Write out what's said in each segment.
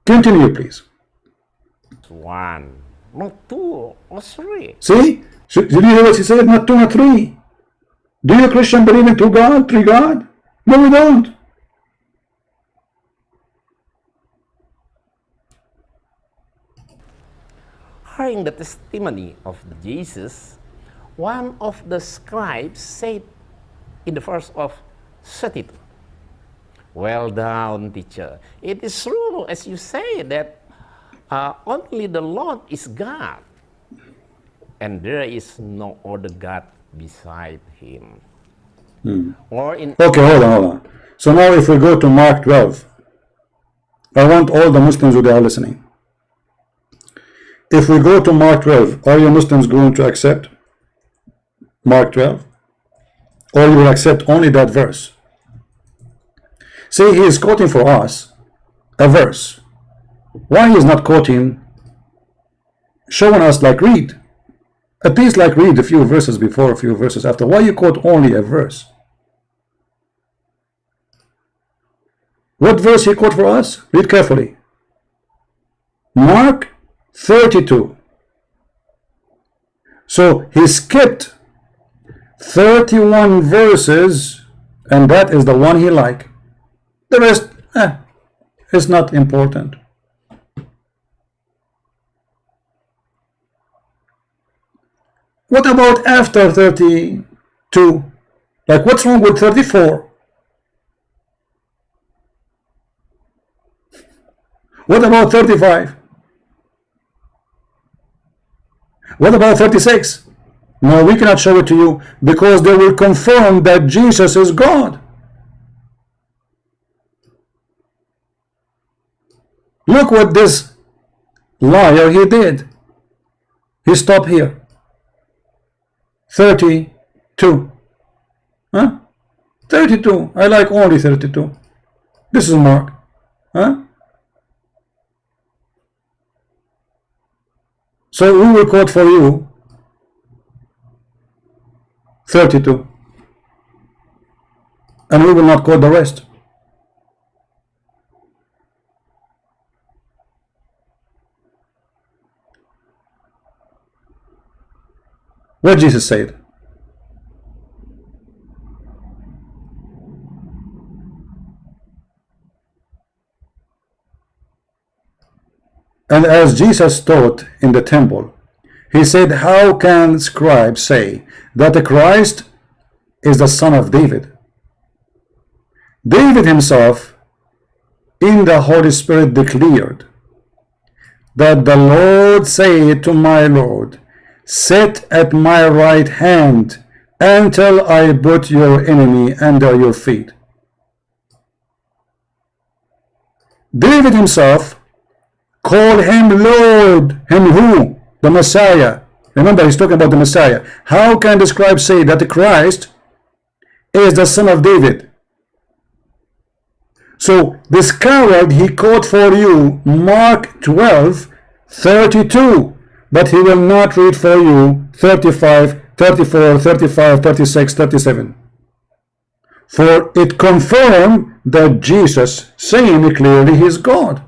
Continue, please. One, not two or three. See? Did you hear what he said? Not two, not three. Do you Christian believe in two God, three God? No, we don't. Hearing the testimony of Jesus, one of the scribes said in the verse of 32, "Well done, teacher. It is true, as you say, that only the Lord is God, and there is no other God beside him." Or in Okay, hold on. So now if we go to Mark 12, I want all the Muslims who are listening. If we go to Mark 12, are you Muslims going to accept Mark 12? Or you will accept only that verse? See, he is quoting for us a verse. Why he is not quoting, showing us like read? At least like read a few verses before, a few verses after. Why you quote only a verse? What verse he quote for us? Read carefully. Mark 32. So he skipped 31 verses, and that is the one he liked. The rest is not important. What about after 32? Like, what's wrong with 34? What about 35? What about 36? No, we cannot show it to you because they will confirm that Jesus is God. Look what this liar he did. He stopped here. 32. Huh? 32. I like only 32. This is Mark. Huh? So we will quote for you 32. And we will not quote the rest. What Jesus said. And as Jesus taught in the temple, he said, how can scribes say that the Christ is the son of David? David himself in the Holy Spirit declared that the Lord said to my Lord, sit at my right hand until I put your enemy under your feet. David himself called him Lord. Him who? The Messiah. Remember, he's talking about the Messiah. How can the scribe say that the Christ is the son of David? So this coward, he quote for you Mark 12:32, but he will not read for you 35, 34, 35, 36, 37. For it confirmed that Jesus saying clearly he is God.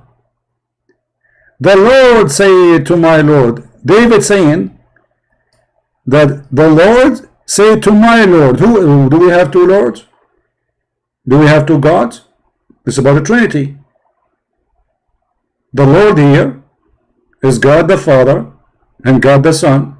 The Lord said to my Lord. David saying that the Lord said to my Lord. Who do we have two lords? Do we have two gods? It's about the Trinity. The Lord here is God the Father and God the Son.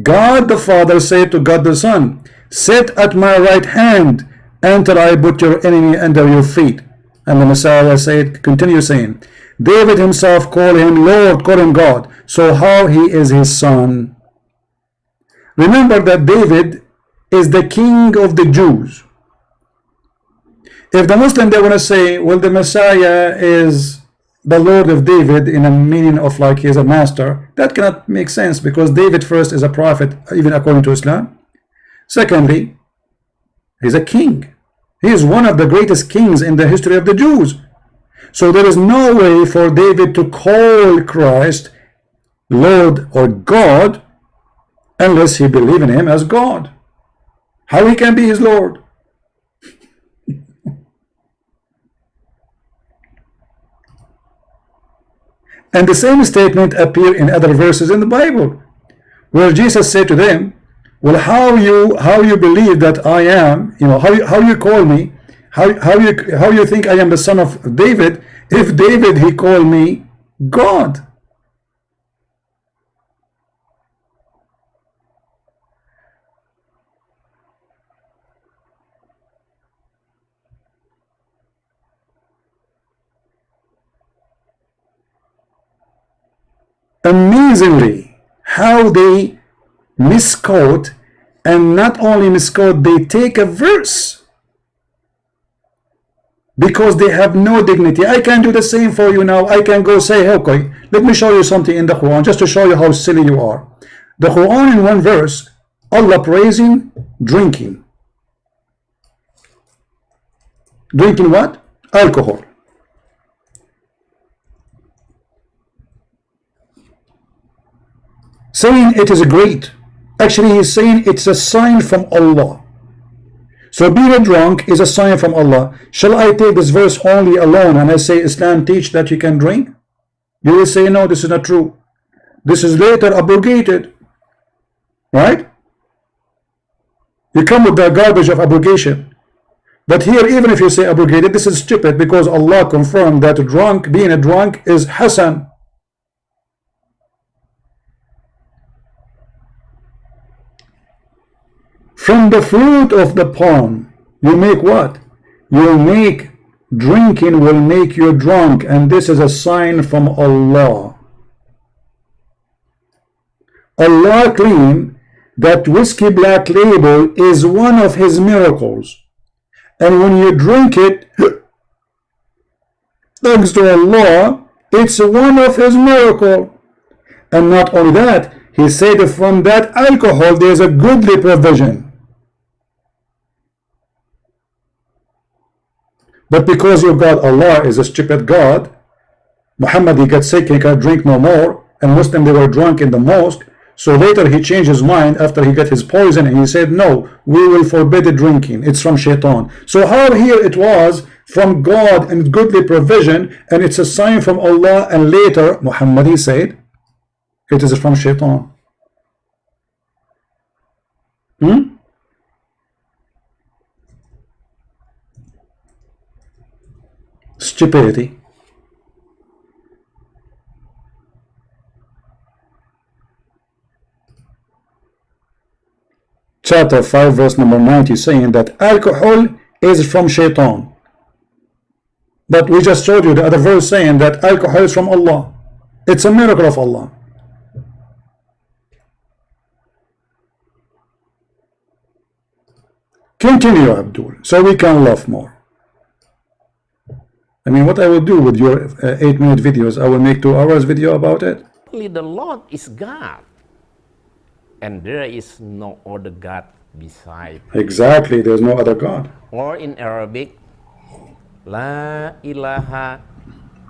God the Father said to God the Son, sit at my right hand until I put your enemy under your feet. And the Messiah said, continue saying, David himself called him Lord, called him God. So how he is his son? Remember that David is the king of the Jews. If the Muslim, they want to say, well, the Messiah is the Lord of David in a meaning of like he is a master, that cannot make sense because David first is a prophet, even according to Islam. Secondly, he's a king. He is one of the greatest kings in the history of the Jews. So there is no way for David to call Christ Lord or God unless he believes in him as God. How he can be his Lord? And the same statement appear in other verses in the Bible, where Jesus said to them, well, how you believe that I am, how you call me, how you think I am the son of David, if David, he called me God. Amazingly, how they misquote, and not only misquote, they take a verse because they have no dignity. I can do the same for you now. I can go say, okay, let me show you something in the Quran just to show you how silly you are. The Quran in one verse, Allah praising drinking. Drinking what? Alcohol. Saying it is great. Actually, he's saying it's a sign from Allah. So being drunk is a sign from Allah. Shall I take this verse only alone and I say Islam teach that you can drink? You will say no, this is not true. This is later abrogated. Right? You come with the garbage of abrogation. But here, even if you say abrogated, this is stupid, because Allah confirmed that being a drunk is Hasan. From the fruit of the palm, you make what? You make drinking will make you drunk, and this is a sign from Allah. Allah claimed that whiskey black label is one of his miracles, and when you drink it, thanks to Allah, it's one of his miracles. And not only that, he said from that alcohol there's a goodly provision. But because your God Allah is a stupid God, Muhammad, he got sick, he can't drink no more, and Muslim, they were drunk in the mosque. So later he changed his mind after he got his poison, and he said, no, we will forbid the drinking, it's from shaitan. So how here it was from God and goodly provision, and it's a sign from Allah, and later Muhammad, he said it is from shaitan. Stupidity. Chapter 5 verse number 90 saying that alcohol is from shaitan. But we just showed you the other verse saying that alcohol is from Allah. It's a miracle of Allah. Continue, Abdul, so we can laugh more. I mean, what I will do with your 8-minute videos, I will make 2 hours video about it. Only the Lord is God, and there is no other God beside. Exactly, there's no other God. Or in Arabic, La ilaha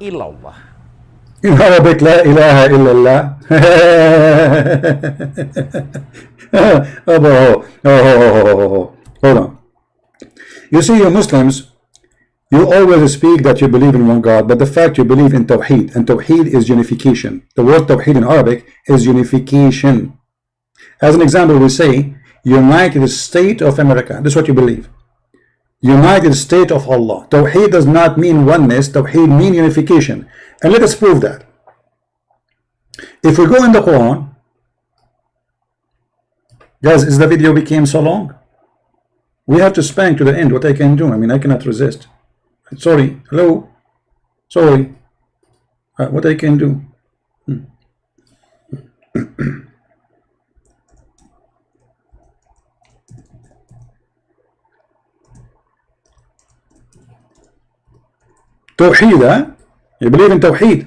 illallah. In Arabic, La ilaha illallah. Hold on. You see, you Muslims, you always speak that you believe in one God, but the fact you believe in Tawheed, and Tawheed is unification. The word Tawheed in Arabic is unification. As an example, we say United States of America. This is what you believe. United States of Allah. Tawheed does not mean oneness. Tawheed means unification. And let us prove that. If we go in the Quran, guys, is the video became so long? We have to spank to the end. What I can do? I mean, I cannot resist. Sorry. Hello. Sorry. What I can do? Tawheed, huh? You believe in Tawheed.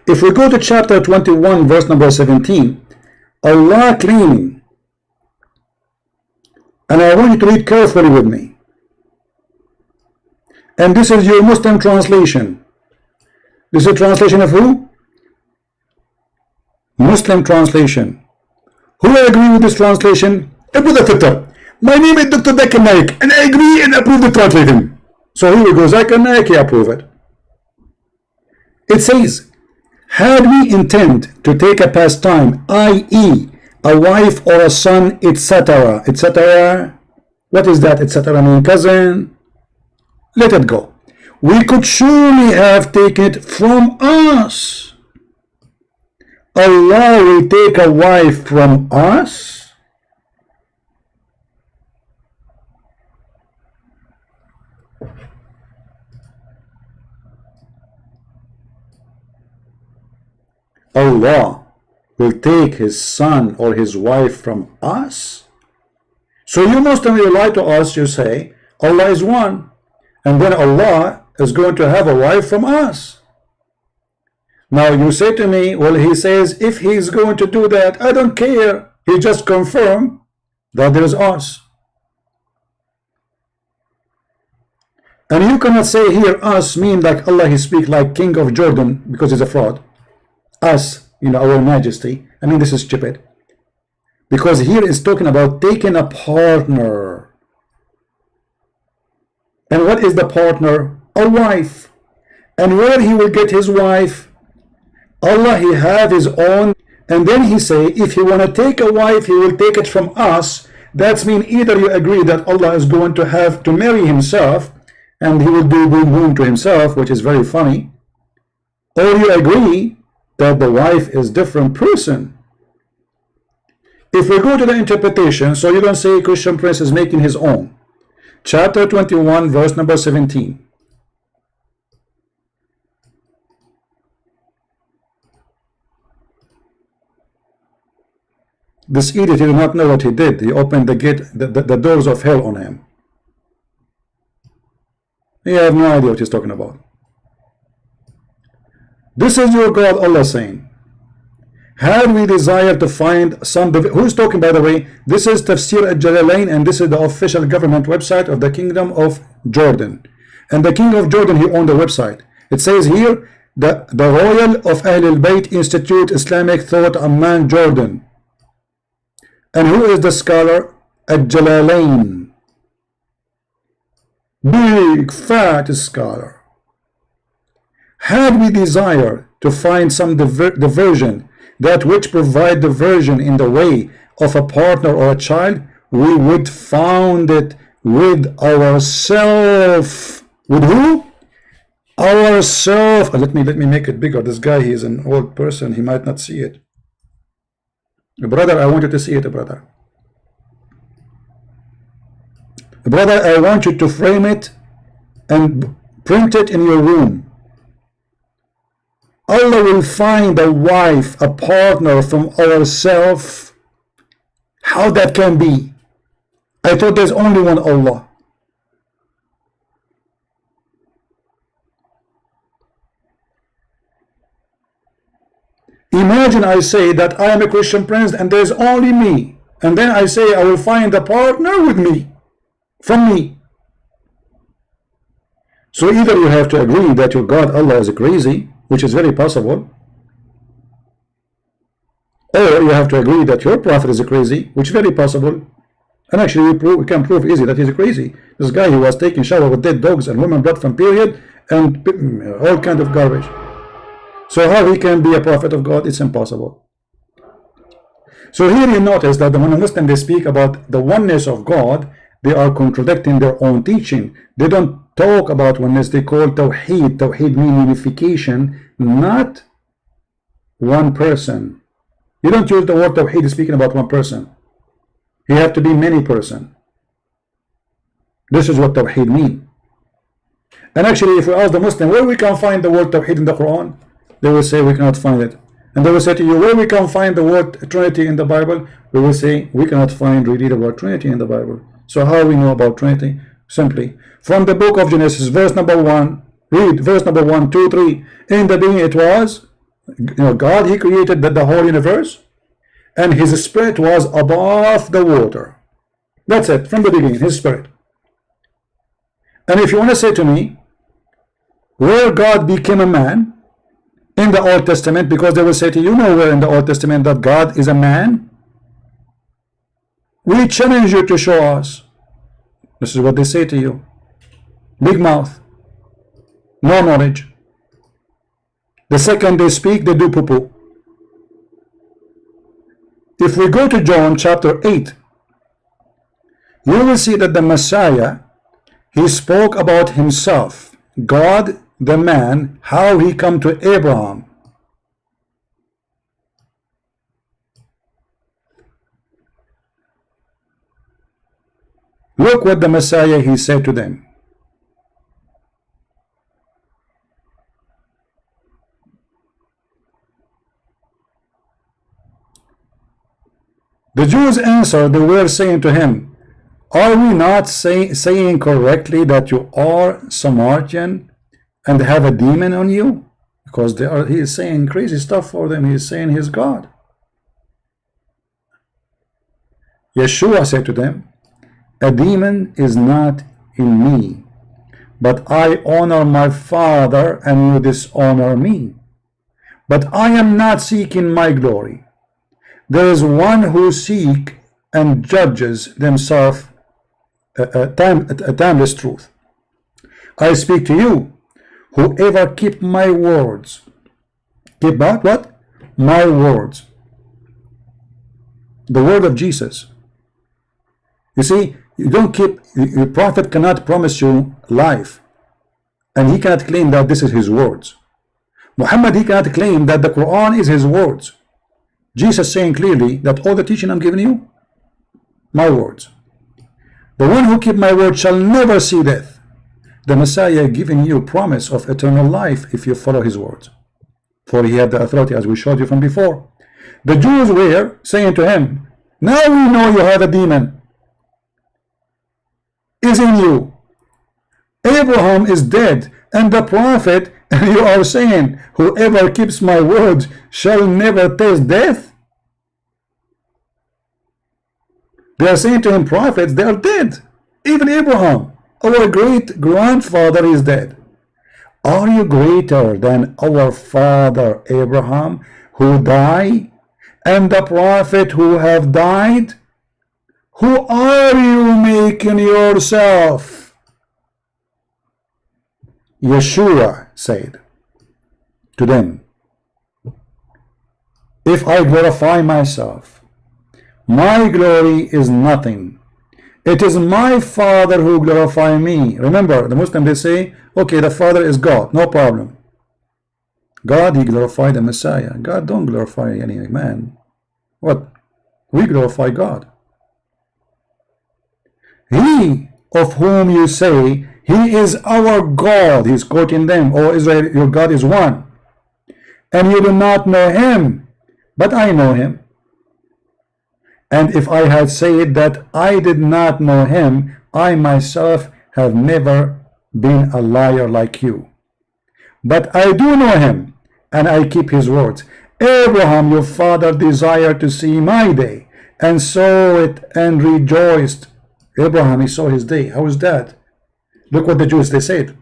If we go to chapter 21, verse number 17, Allah claiming, and I want you to read carefully with me. And this is your Muslim translation. This is a translation of who? Muslim translation. Who agree with this translation? My name is Dr. Zakir Naik, and I agree and approve the translating. So here we go. Zakir Naik, he approve it. It says, Had we intend to take a pastime, i.e., a wife or a son, etc., etc., what is that, etc. mean, cousin? Let it go. We could surely have taken it from us. Allah will take a wife from us? Allah will take his son or his wife from us? So you Muslims, you lie to us, you say Allah is one, and then Allah is going to have a wife from us. Now you say to me, well, he says if he's going to do that, I don't care. He just confirmed that there is us. And you cannot say here us mean like Allah, he speak like King of Jordan because he's a fraud. Us, you know, our majesty. I mean, this is stupid. Because here is talking about taking a partner. And what is the partner? A wife. And where he will get his wife? Allah, he have his own. And then he say, if he want to take a wife, he will take it from us. That's mean either you agree that Allah is going to have to marry himself, and he will do boom to himself, which is very funny, or you agree that the wife is different person. If we go to the interpretation, so you don't say Christian Prince is making his own. Chapter 21, verse number 17. This idiot did not know what he did. He opened the gate, the doors of hell on him. He have no idea what he's talking about. This is your God, Allah saying, had we desired to find some, who's talking, by the way? This is Tafsir al-Jalalain, and this is the official government website of the Kingdom of Jordan. And the King of Jordan, he owned the website. It says here, the Royal of Ahlul Bayt Institute Islamic Thought Amman, Jordan. And who is the scholar? Al-Jalalain. Big, fat scholar. Had we desired to find some diversion, that which provide diversion in the way of a partner or a child, we would found it with ourself. With who? Ourself. Let me make it bigger. This guy, he is an old person. He might not see it. Brother, I want you to see it, brother. Brother, I want you to frame it and print it in your room. Allah will find a wife, a partner from ourselves. How that can be? I thought there's only one Allah. Imagine I say that I am a Christian Prince and there's only me. And then I say I will find a partner with me, from me. So either you have to agree that your God Allah is crazy, which is very possible, or you have to agree that your prophet is crazy, which is very possible. And actually we can prove easy that he's crazy. This guy, he was taking shower with dead dogs and women blood from period and all kind of garbage. So how he can be a prophet of God? It's impossible. So here you notice that when a Muslim, they speak about the oneness of God, they are contradicting their own teaching. They don't talk about oneness. They call Tawheed. Tawheed means unification, not one person. You don't use the word Tawheed speaking about one person. You have to be many person. This is what Tawheed means. And actually, if we ask the Muslim where we can find the word Tawheed in the Quran, they will say we cannot find it. And they will say to you, where we can find the word Trinity in the Bible? We will say we cannot find really the word Trinity in the Bible. So how we know about Trinity? Simply from the book of Genesis, verse number 1. Read verse number 1, 2, 3. In the beginning it was, God, he created the whole universe, and his spirit was above the water. That's it, from the beginning, his spirit. And if you want to say to me where God became a man in the Old Testament, because they will say to you, nowhere in the Old Testament that God is a man. We challenge you to show us. This is what they say to you. Big mouth, no knowledge. The second they speak, they do poo-poo. If we go to John chapter 8, you will see that the Messiah, he spoke about himself, God the man, how he come to Abraham. Look what the Messiah he said to them. The Jews answered, they were saying to him, are we not saying correctly that you are Samaritan and have a demon on you? Because he is saying crazy stuff for them. He is saying he's God. Yeshua said to them, a demon is not in me, but I honor my Father and you dishonor me. But I am not seeking my glory. There is one who seeks and judges themselves a timeless truth. I speak to you, whoever keep my words. Keep what? My words. The word of Jesus. You see, you don't keep, the prophet cannot promise you life, and he cannot claim that this is his words. Muhammad, he cannot claim that the Quran is his words. Jesus saying clearly that all the teaching I'm giving you, my words. The one who keep my word shall never see death. The Messiah giving you promise of eternal life if you follow his words. For he had the authority, as we showed you from before. The Jews were saying to him, now we know you have a demon. Is in you. Abraham is dead, and the prophet, and you are saying, whoever keeps my words shall never taste death. They are saying to him, prophets, they are dead. Even Abraham, our great grandfather, is dead. Are you greater than our father Abraham, who died, and the prophet who have died? Who are you making yourself? Yeshua said to them, if I glorify myself, my glory is nothing. It is my Father who glorify me. Remember, the Muslim, they say, okay, the Father is God, no problem. God, he glorified the Messiah. God don't glorify any man. What? We glorify God. He of whom you say, he is our God. He's quoting them, O Israel, your God is one. And you do not know him, but I know him. And if I had said that I did not know him, I myself have never been a liar like you. But I do know him, and I keep his words. Abraham, your father, desired to see my day, and saw it and rejoiced. Abraham, he saw his day. How is that? Look what the Jews, they said.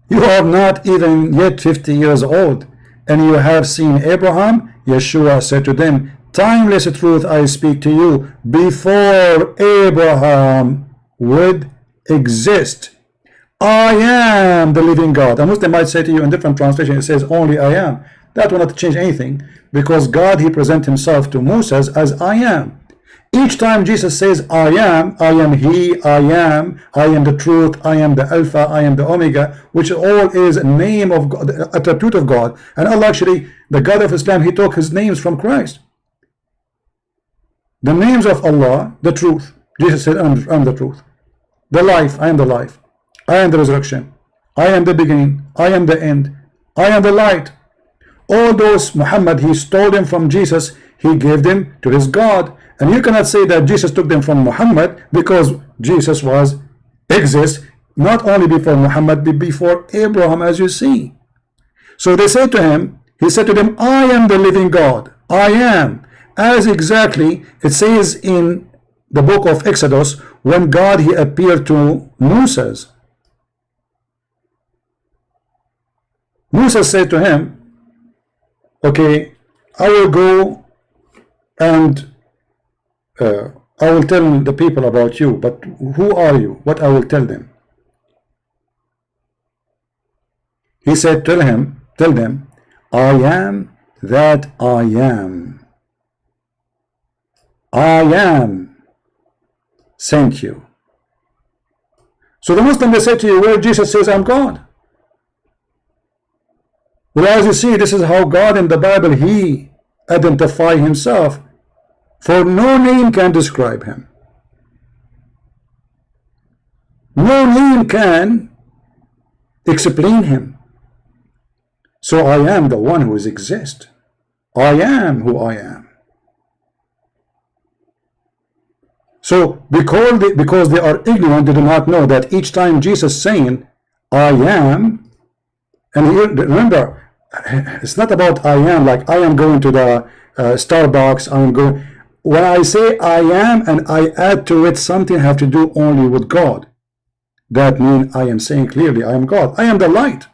You are not even yet 50 years old, and you have seen Abraham. Yeshua said to them, timeless truth I speak to you, before Abraham would exist, I am the living God. A Muslim might say to you in different translation, it says only I am. That will not change anything, because God, he presents himself to Moses as I am. Each time Jesus says I am he, I am the truth, I am the Alpha, I am the Omega, which all is a name of God, attribute of God. And Allah, actually, the God of Islam, he took his names from Christ. The names of Allah, the truth. Jesus said, I'm the truth. The life, I am the life. I am the resurrection. I am the beginning. I am the end. I am the light. All those Muhammad, he stole them from Jesus, he gave them to his God. And you cannot say that Jesus took them from Muhammad, because Jesus exists not only before Muhammad, but before Abraham, as you see. So they said to him, he said to them, I am the living God. I am. As exactly it says in the book of Exodus, when God, he appeared to Moses. Moses said to him, okay, I will go and I will tell the people about you, but who are you? What I will tell them? He said, tell them, I am that I am. I am sent you. So the Muslim, they say to you, where Jesus says, I'm God. Well, as you see, this is how God in the Bible, he identifies himself, for no name can describe him. No name can explain him. So I am the one who exists. I am who I am. So because they are ignorant, they do not know that each time Jesus saying I am, and here, remember, it's not about I am like I am going to the Starbucks. I'm going. When I say I am and I add to it something have to do only with God, that means I am saying clearly I am God. I am the light.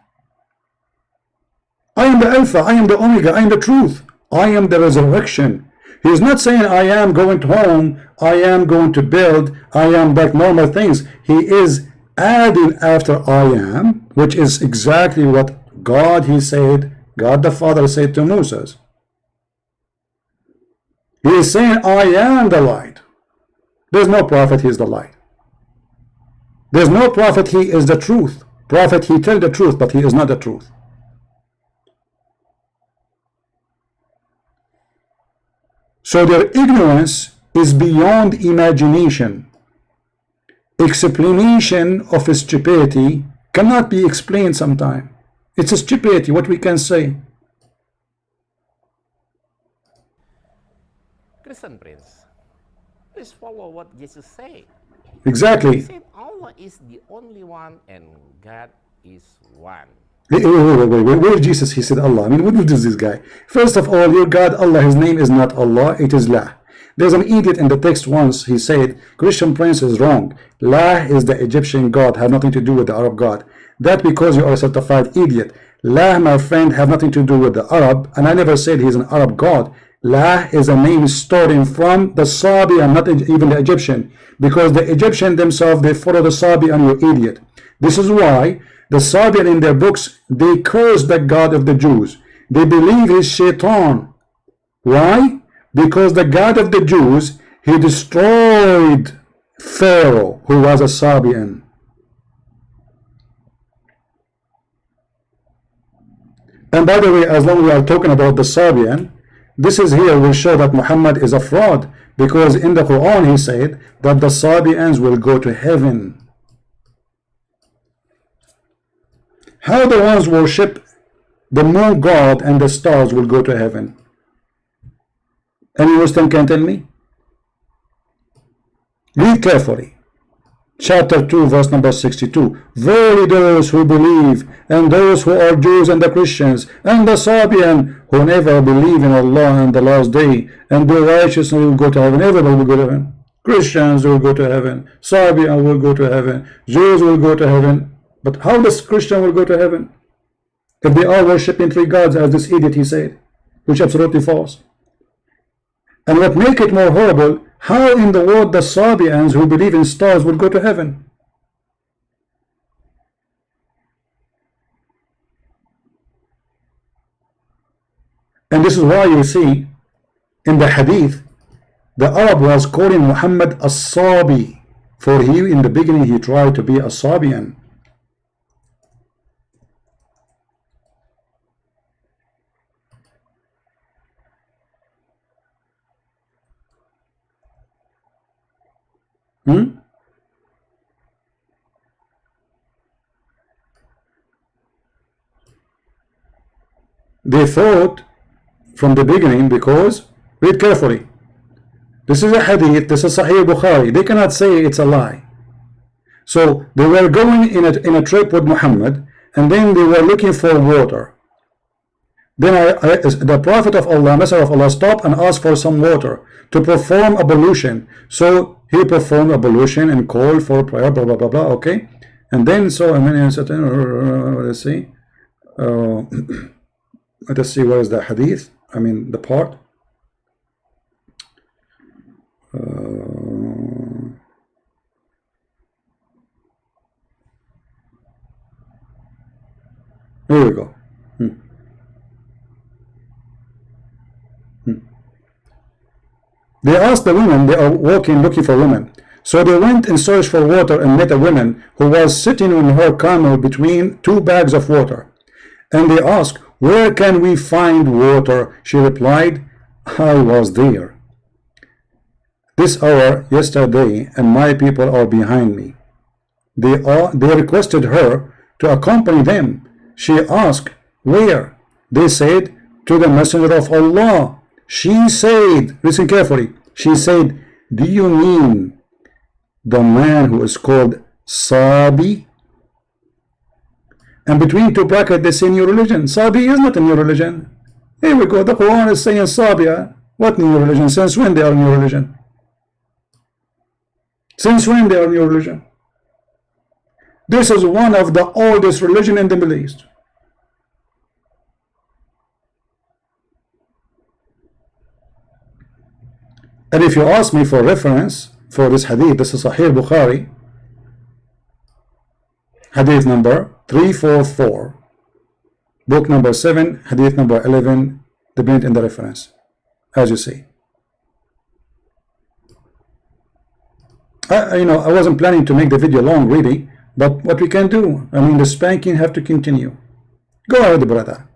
I am the Alpha. I am the Omega. I am the truth. I am the resurrection. He is not saying I am going home. I am going to build. I am like normal things. He is adding after I am, which is exactly what God, he said, God the Father said to Moses. He is saying I am the light. There's no prophet, he is the light. There's no prophet, he is the truth. Prophet, he tell the truth, but he is not the truth. So their ignorance is beyond imagination. Explanation of stupidity cannot be explained sometimes. It's a stupidity, what we can say. Christian Prince, please follow what Jesus said. Exactly. He said Allah is the only one and God is one. Wait. Where Jesus, he said Allah? I mean, what is this guy? First of all, your God, Allah, his name is not Allah, it is La. There's an idiot in the text once, he said, Christian Prince is wrong. La is the Egyptian God, have nothing to do with the Arab God. That because you are a certified idiot. La, my friend, have nothing to do with the Arab, and I never said he's an Arab God. La is a name starting from the Sabian, not even the Egyptian, because the Egyptian themselves, they follow the Sabian, you idiot. This is why the Sabian in their books, they curse the God of the Jews. They believe he's Shaitan. Why? Because the God of the Jews, he destroyed Pharaoh, who was a Sabian. And by the way, as long as we are talking about the Sabian, this is here will show that Muhammad is a fraud, because in the Quran he said that the Sabians will go to heaven. How the ones worship the moon god and the stars will go to heaven? Any Muslim can tell me? Read carefully. Chapter 2, verse number 62. Verily those who believe, and those who are Jews and the Christians, and the Sabian, who never believe in Allah and the last day, and do righteousness will go to heaven. Everybody will go to heaven. Christians will go to heaven. Sabian will go to heaven. Jews will go to heaven. But how does Christian will go to heaven? If they are worshipping three gods, as this idiot he said, which is absolutely false. And what make it more horrible, how in the world the Sabians who believe in stars will go to heaven? And this is why you see in the hadith, the Arab was calling Muhammad a Sabi, for he in the beginning he tried to be a Sabian. They thought from the beginning, because read carefully, this is a hadith, this is Sahih Bukhari, they cannot say it's a lie. So they were going in a trip with Muhammad, and then they were looking for water. Then the Prophet of Allah, Messenger of Allah, stopped and asked for some water to perform ablution. So he performed ablution and called for prayer, blah blah blah blah. Okay, and then so let's see, let us see, where is the hadith? I mean the part. Here we go. They asked the women, they are walking looking for women. So they went in search for water and met a woman who was sitting on her camel between two bags of water. And they asked, where can we find water? She replied, I was there this hour yesterday, and my people are behind me. They requested her to accompany them. She asked, where? They said, to the messenger of Allah. She said, listen carefully, she said, do you mean the man who is called Sabi? And between two brackets they say new religion. Sabi is not a new religion. Here we go, the Quran is saying Sabia. What new religion? Since when they are new religion? Since when they are new religion? This is one of the oldest religion in the Middle East. And if you ask me for reference for this hadith, this is Sahih Bukhari, hadith number 344, book number 7, hadith number 11, the print in the reference, as you see. I wasn't planning to make the video long, really, but what we can do, I mean, the spanking have to continue. Go ahead, brother.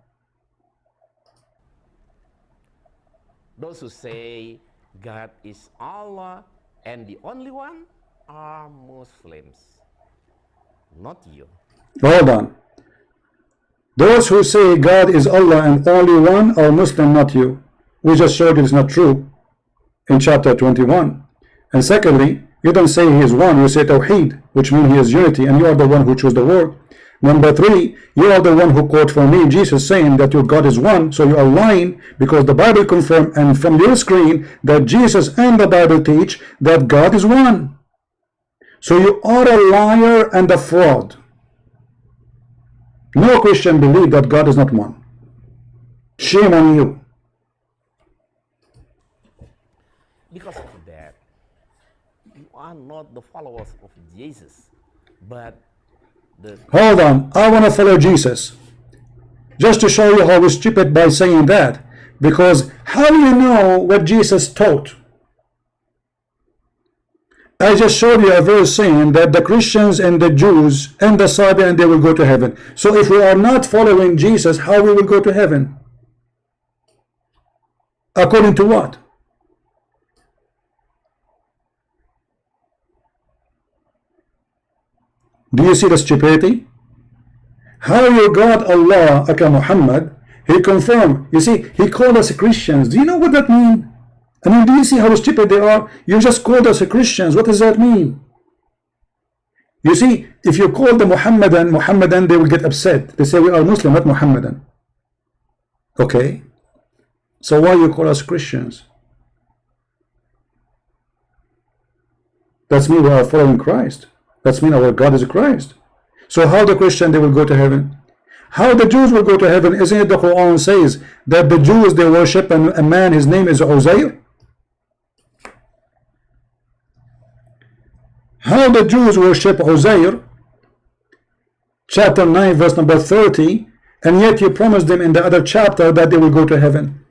Those who say God is Allah and the only one are Muslims, not you. Hold on. Those who say God is Allah and only one are Muslim, not you. We just showed it's not true in chapter 21. And secondly, you don't say he is one, you say Tawheed, which means he is unity, and you are the one who chose the word. Number 3, you are the one who quote from me Jesus saying that your God is one, so you are lying because the Bible confirmed and from your screen that Jesus and the Bible teach that God is one. So you are a liar and a fraud. No Christian believe that God is not one. Shame on you. Because of that, you are not the followers of Jesus, but the... Hold on, I want to follow Jesus. Just to show you how we're stupid by saying that. Because how do you know what Jesus taught? I just showed you a verse saying that the Christians and the Jews and the Sabian, they will go to heaven. So if we are not following Jesus, how we will go to heaven? According to what? Do you see the stupidity? How your God Allah, aka Muhammad, he confirmed. You see, he called us Christians. Do you know what that means? I mean, do you see how stupid they are? You just called us Christians. What does that mean? You see, if you call the Muhammadan, they will get upset. They say we are Muslim, not Muhammadan. Okay? So why you call us Christians? That's mean we are following Christ. That's mean our God is Christ. So how the Christian, they will go to heaven? How the Jews will go to heaven? Isn't it the Quran says that the Jews, they worship a man, his name is Uzair? How the Jews worship Uzair, chapter 9 verse number 30, and yet you promised them in the other chapter that they will go to heaven.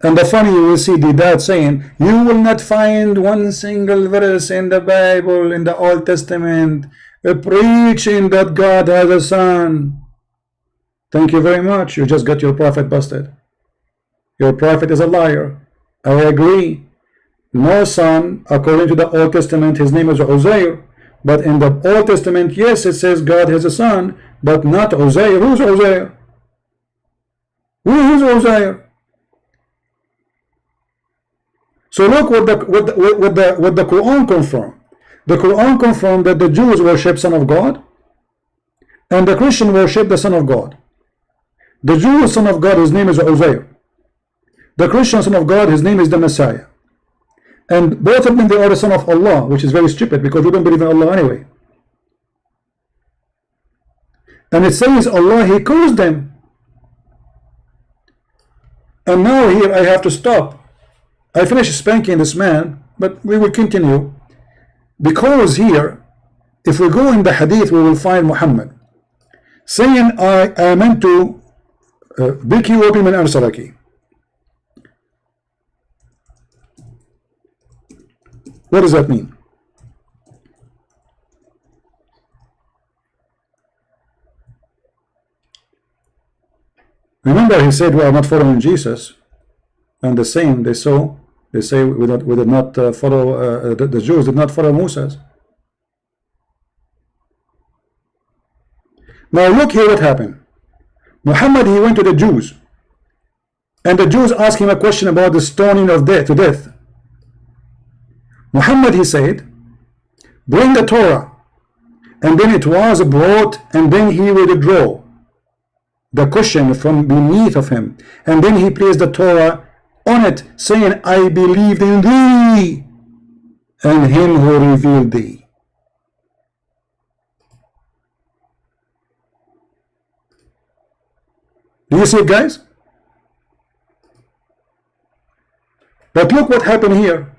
And the funny, you will see the dad saying, you will not find one single verse in the Bible, in the Old Testament, preaching that God has a son. Thank you very much. You just got your prophet busted. Your prophet is a liar. I agree. No son, according to the Old Testament, his name is Uzair. But in the Old Testament, yes, it says God has a son, but not Uzair. Who's Uzair? Who is Uzair? So look what the Quran confirmed. The Quran confirmed that the Jews worship Son of God, and the Christian worship the Son of God. The Jewish Son of God, his name is Uzair. The Christian Son of God, his name is the Messiah. And both of them, they are the Son of Allah, which is very stupid because we don't believe in Allah anyway. And it says Allah, he caused them. And now here I have to stop. I finished spanking this man, but we will continue. Because here, if we go in the hadith, we will find Muhammad saying, I amantu biki wa biman arsalaki. What does that mean? Remember, he said we are not following Jesus, and the same they say we did not follow the Jews did not follow Moses. Now look here what happened. Muhammad, he went to the Jews, and the Jews asked him a question about the stoning of death to death. Muhammad, he said, bring the Torah, and then it was brought, and then he withdrew the cushion from beneath of him, and then he placed the Torah on it, saying, I believed in thee and him who revealed thee. Do you see it, guys? But look what happened here.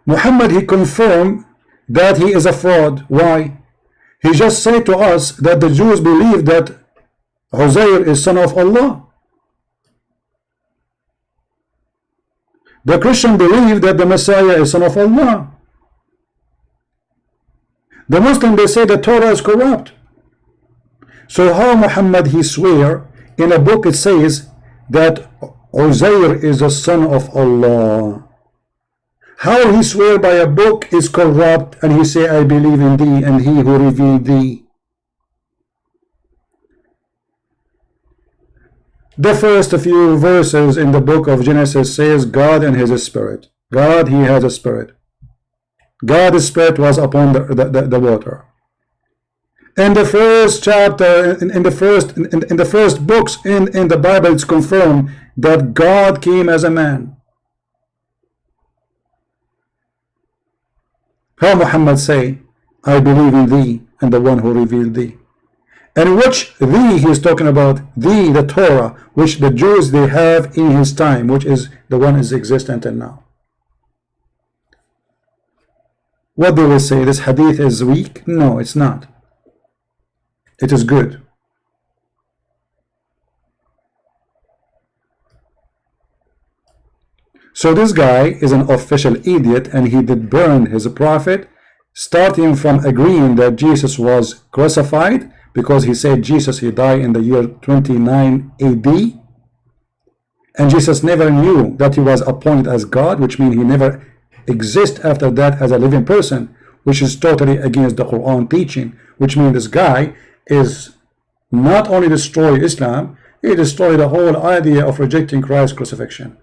Muhammad, he confirmed that he is a fraud. Why? He just said to us that the Jews believe that Uzair is son of Allah. The Christian believe that the Messiah is son of Allah. The Muslim, they say the Torah is corrupt. So how Muhammad, he swear in a book it says that Uzair is the son of Allah? How he swear by a book is corrupt, and he say, I believe in thee and he who revealed thee? The first few verses in the book of Genesis says God and his spirit. God, he has a spirit. God's spirit was upon the water. In the first chapter, in the first books in the Bible, it's confirmed that God came as a man. How Muhammad say, I believe in thee and the one who revealed thee? And which thee he is talking about? Thee, the Torah, which the Jews they have in his time, which is the one is existent and now. What they will say, this hadith is weak? No, it's not. It is good. So this guy is an official idiot, and he did burn his prophet, starting from agreeing that Jesus was crucified, because he said Jesus, he died in the year 29 AD, and Jesus never knew that he was appointed as God, which means he never exists after that as a living person, which is totally against the Quran teaching, which means this guy is not only destroy Islam, he destroyed the whole idea of rejecting Christ's crucifixion.